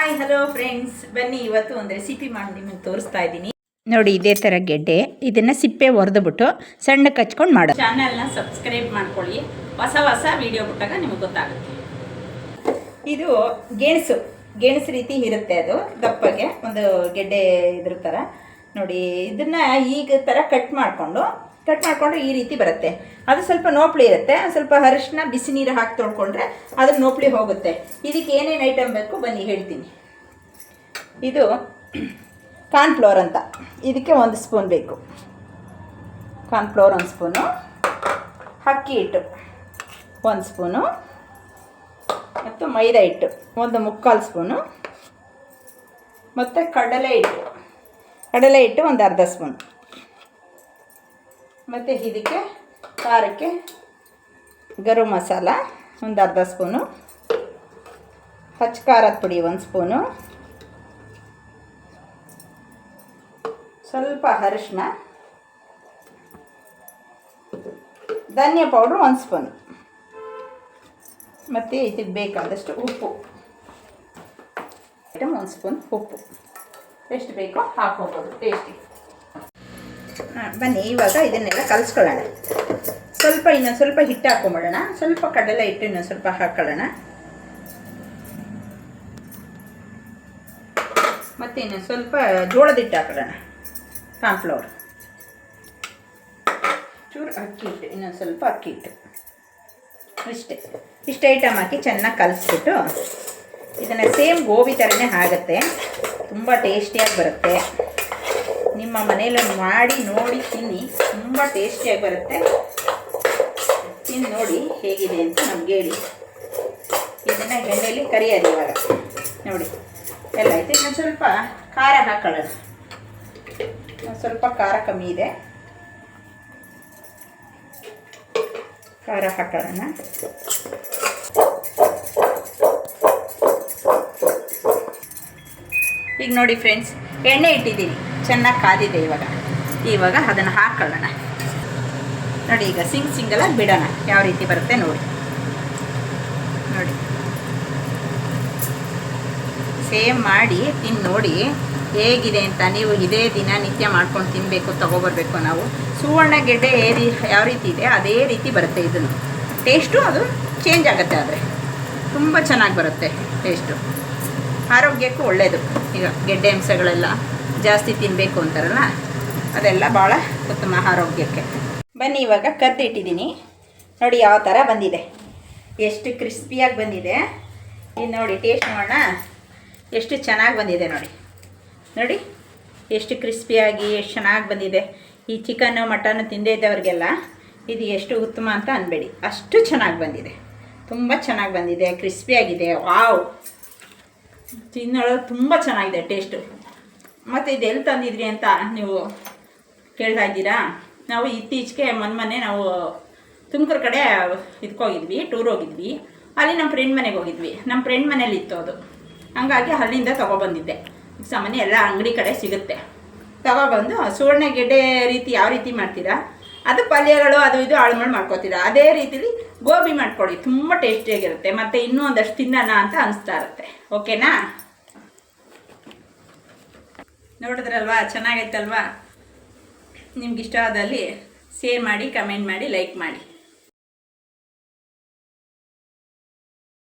Hi hello friends, ಬನ್ನಿ ಇವತ್ತು ಒಂದು ರೆಸಿಪಿ ಮಾಡಿ ನಿಮಗೆ ತೋರಿಸ್ತಾ ಇದ್ದೀನಿ. ನೋಡಿ, ಇದೇ ಥರ ಗೆಡ್ಡೆ ಇದನ್ನು ಸಿಪ್ಪೆ ಒರೆದುಬಿಟ್ಟು ಸಣ್ಣಕ್ಕೆ ಹಚ್ಕೊಂಡು ಮಾಡೋದು. ಚಾನಲ್ನ ಸಬ್ಸ್ಕ್ರೈಬ್ ಮಾಡ್ಕೊಳ್ಳಿ, ಹೊಸ ಹೊಸ ವಿಡಿಯೋ ಬಿಟ್ಟಾಗ ನಿಮಗೆ ಗೊತ್ತಾಗುತ್ತೆ. ಇದು ಗೆಣಸು ರೀತಿ ಇರುತ್ತೆ, ಅದು ದಪ್ಪಗೆ ಒಂದು ಗೆಡ್ಡೆ ಇದ್ರ ಥರ. ನೋಡಿ, ಇದನ್ನು ಈಗ ಥರ ಕಟ್ ಮಾಡಿಕೊಂಡು ಈ ರೀತಿ ಬರುತ್ತೆ. ಅದು ಸ್ವಲ್ಪ ನೋಪ್ಲಿ ಇರುತ್ತೆ, ಸ್ವಲ್ಪ ಅರಿಶಿನ ಬಿಸಿ ನೀರು ಹಾಕಿ ತೊಳ್ಕೊಂಡ್ರೆ ಅದು ನೋಪ್ಲಿ ಹೋಗುತ್ತೆ. ಇದಕ್ಕೆ ಏನೇನು ಐಟಮ್ ಬೇಕು ಬನ್ನಿ ಹೇಳ್ತೀನಿ. ಇದು ಕಾರ್ನ್ಫ್ಲೋರ್ ಅಂತ, ಇದಕ್ಕೆ 1 ಸ್ಪೂನ್ ಬೇಕು. ಕಾರ್ನ್ಫ್ಲೋರ್ 1 ಸ್ಪೂನು, ಅಕ್ಕಿ ಹಿಟ್ಟು 1 ಸ್ಪೂನು, ಮತ್ತು ಮೈದಾ ಹಿಟ್ಟು 1/4 ಸ್ಪೂನು, ಮತ್ತು ಕಡಲೆ ಹಿಟ್ಟು 1 ಅರ್ಧ ಸ್ಪೂನ್, ಮತ್ತು ಇದಕ್ಕೆ ಖಾರಕ್ಕೆ ಗರಂ ಮಸಾಲ 1 ಅರ್ಧ ಸ್ಪೂನು, ಹಚ್ಚ ಖಾರದ ಪುಡಿ 1 ಸ್ಪೂನು, ಸ್ವಲ್ಪ ಅರಿಶಿನ, ಧನಿಯಾ ಪೌಡ್ರ್ 1 ಸ್ಪೂನ್, ಮತ್ತು ಇದಕ್ಕೆ ಬೇಕಾದಷ್ಟು ಉಪ್ಪು, 1 ಸ್ಪೂನ್ ಉಪ್ಪು, ಎಷ್ಟು ಬೇಕೋ ಹಾಕ್ಕೋಬೋದು ಟೇಸ್ಟಿಗೆ. ಬನ್ನಿ ಇವಾಗ ಇದನ್ನೆಲ್ಲ ಕಲಿಸ್ಕೊಳ್ಳೋಣ. ಇನ್ನೊಂದು ಸ್ವಲ್ಪ ಹಿಟ್ಟು ಹಾಕ್ಕೊಂಬಿಡೋಣ, ಸ್ವಲ್ಪ ಕಡಲೆ ಹಿಟ್ಟು ಇನ್ನೊಂದು ಸ್ವಲ್ಪ ಹಾಕ್ಕೊಳ್ಳೋಣ, ಮತ್ತು ಇನ್ನೊಂದು ಸ್ವಲ್ಪ ಜೋಳದ ಹಿಟ್ಟು ಹಾಕೊಳ್ಳೋಣ, ಕಾರ್ನ್ಫ್ಲವರ್, ಚೂರು ಅಕ್ಕಿ ಹಿಟ್ಟು, ಇನ್ನೊಂದು ಸ್ವಲ್ಪ ಅಕ್ಕಿ ಹಿಟ್ಟು, ಇಷ್ಟು ಐಟಮ್ ಹಾಕಿ ಚೆನ್ನಾಗಿ ಕಲಿಸ್ಬಿಟ್ಟು ಇದನ್ನು ಸೇಮ್ ಗೋಬಿ ಥರನೇ ಆಗುತ್ತೆ, ತುಂಬ ಟೇಸ್ಟಿಯಾಗಿ ಬರುತ್ತೆ. ನಿಮ್ಮ ಮನೇಲಿ ಮಾಡಿ ನೋಡಿ ತಿನ್ನಿ, ತುಂಬ ಟೇಸ್ಟಿಯಾಗಿ ಬರುತ್ತೆ. ತಿಂದು ನೋಡಿ ಹೇಗಿದೆ ಅಂತ ನಮ್ಗೆ ಹೇಳಿ. ಇದನ್ನು ಎಣ್ಣೆಯಲ್ಲಿ ಕರಿಯೋದು ಇವಾಗ. ನೋಡಿ ಎಲ್ಲ ಆಯ್ತು. ಇನ್ನೊಂದು ಸ್ವಲ್ಪ ಖಾರ ಹಾಕೊಳ್ಳೋಣ, ಸ್ವಲ್ಪ ಖಾರ ಕಮ್ಮಿ ಇದೆ, ಖಾರ ಹಾಕೊಳ್ಳೋಣ. ಈಗ ನೋಡಿ ಫ್ರೆಂಡ್ಸ್, ಎಣ್ಣೆ ಇಟ್ಟಿದ್ದೀನಿ, ಚೆನ್ನಾಗಿ ಕಾದಿದೆ. ಇವಾಗ ಅದನ್ನು ಹಾಕೊಳ್ಳೋಣ. ನೋಡಿ, ಈಗ ಸಿಂಗಲಾಗಿ ಬಿಡೋಣ, ಯಾವ ರೀತಿ ಬರುತ್ತೆ ನೋಡಿ. ಸೇಮ್ ಮಾಡಿ ತಿಂದು ನೋಡಿ ಹೇಗಿದೆ ಅಂತ. ನೀವು ಇದೇ ದಿನನಿತ್ಯ ಮಾಡ್ಕೊಂಡು ತಿನ್ನಬೇಕು, ತೊಗೊಬರ್ಬೇಕು. ನಾವು ಸುವರ್ಣ ಗೆಡ್ಡೆ ಯಾವ ರೀತಿ ಇದೆ ಅದೇ ರೀತಿ ಬರುತ್ತೆ. ಇದನ್ನು ಟೇಸ್ಟು ಅದು ಚೇಂಜ್ ಆಗುತ್ತೆ, ಆದರೆ ತುಂಬ ಚೆನ್ನಾಗಿ ಬರುತ್ತೆ ಟೇಸ್ಟು. ಆರೋಗ್ಯಕ್ಕೂ ಒಳ್ಳೆಯದು. ಈಗ ಗೆಡ್ಡೆ ಅಂಶಗಳೆಲ್ಲ ಜಾಸ್ತಿ ತಿನ್ನಬೇಕು ಅಂತಾರಲ್ಲ, ಅದೆಲ್ಲ ಭಾಳ ಉತ್ತಮ ಆರೋಗ್ಯಕ್ಕೆ. ಬನ್ನಿ ಇವಾಗ ಕರ್ದಿಟ್ಟಿದ್ದೀನಿ. ನೋಡಿ ಯಾವ ಥರ ಬಂದಿದೆ, ಎಷ್ಟು ಕ್ರಿಸ್ಪಿಯಾಗಿ ಬಂದಿದೆ. ಇದು ನೋಡಿ, ಟೇಸ್ಟ್ ಮಾಡೋಣ, ಎಷ್ಟು ಚೆನ್ನಾಗಿ ಬಂದಿದೆ. ನೋಡಿ ಎಷ್ಟು ಕ್ರಿಸ್ಪಿಯಾಗಿ ಎಷ್ಟು ಚೆನ್ನಾಗಿ ಬಂದಿದೆ. ಈ ಚಿಕನ್ನು ಮಟನ್ನು ತಿಂದೇ ಇದ್ದವ್ರಿಗೆಲ್ಲ ಇದು ಎಷ್ಟು ಉತ್ತಮ ಅಂತ ಅನ್ಬೇಡಿ, ಅಷ್ಟು ಚೆನ್ನಾಗಿ ಬಂದಿದೆ, ತುಂಬ ಚೆನ್ನಾಗಿ ಬಂದಿದೆ, ಕ್ರಿಸ್ಪಿಯಾಗಿದೆ. ವಾವ್, ತಿನ್ನೋದು ತುಂಬ ಚೆನ್ನಾಗಿದೆ ಟೇಸ್ಟು. ಮತ್ತು ಇದು ಎಲ್ಲಿ ತಂದಿದ್ರಿ ಅಂತ ನೀವು ಕೇಳ್ತಾ ಇದ್ದೀರಾ. ನಾವು ಇತ್ತೀಚೆಗೆ ಮೊನ್ನೆ ನಾವು ತುಮಕೂರು ಕಡೆ ಇದಕ್ಕೋಗಿದ್ವಿ, ಟೂರ್ ಹೋಗಿದ್ವಿ. ಅಲ್ಲಿ ನಮ್ಮ ಫ್ರೆಂಡ್ ಮನೆಗೆ ಹೋಗಿದ್ವಿ. ನಮ್ಮ ಫ್ರೆಂಡ್ ಮನೇಲಿ ಇತ್ತು ಅದು, ಹಂಗಾಗಿ ಅಲ್ಲಿಂದ ತೊಗೊಬಂದಿದ್ದೆ. ಸಾಮಾನ್ಯ ಎಲ್ಲ ಅಂಗಡಿ ಕಡೆ ಸಿಗುತ್ತೆ. ತೊಗೊಬಂದು ಸುವರ್ಣ ಗೆಡ್ಡೆ ರೀತಿ ಯಾವ ರೀತಿ ಮಾಡ್ತೀರಾ, ಅದು ಪಲ್ಯಗಳು ಅದು ಇದು ಆಳುಮಳು ಮಾಡ್ಕೊತೀರಾ, ಅದೇ ರೀತಿಲಿ ಗೋಬಿ ಮಾಡ್ಕೊಳ್ಳಿ, ತುಂಬ ಟೇಸ್ಟಿಯಾಗಿರುತ್ತೆ. ಮತ್ತು ಇನ್ನೂ ಒಂದಷ್ಟು ತಿನ್ನೋಣ ಅಂತ ಅನಿಸ್ತಾ ಇರುತ್ತೆ. ಓಕೆನಾ? ನೋಡಿದ್ರಲ್ವಾ, ಚೆನ್ನಾಗೈತಲ್ವಾ? ನಿಮ್ಗೆ ಇಷ್ಟ ಆದಲ್ಲಿ ಶೇರ್ ಮಾಡಿ, ಕಮೆಂಟ್ ಮಾಡಿ, ಲೈಕ್ ಮಾಡಿ.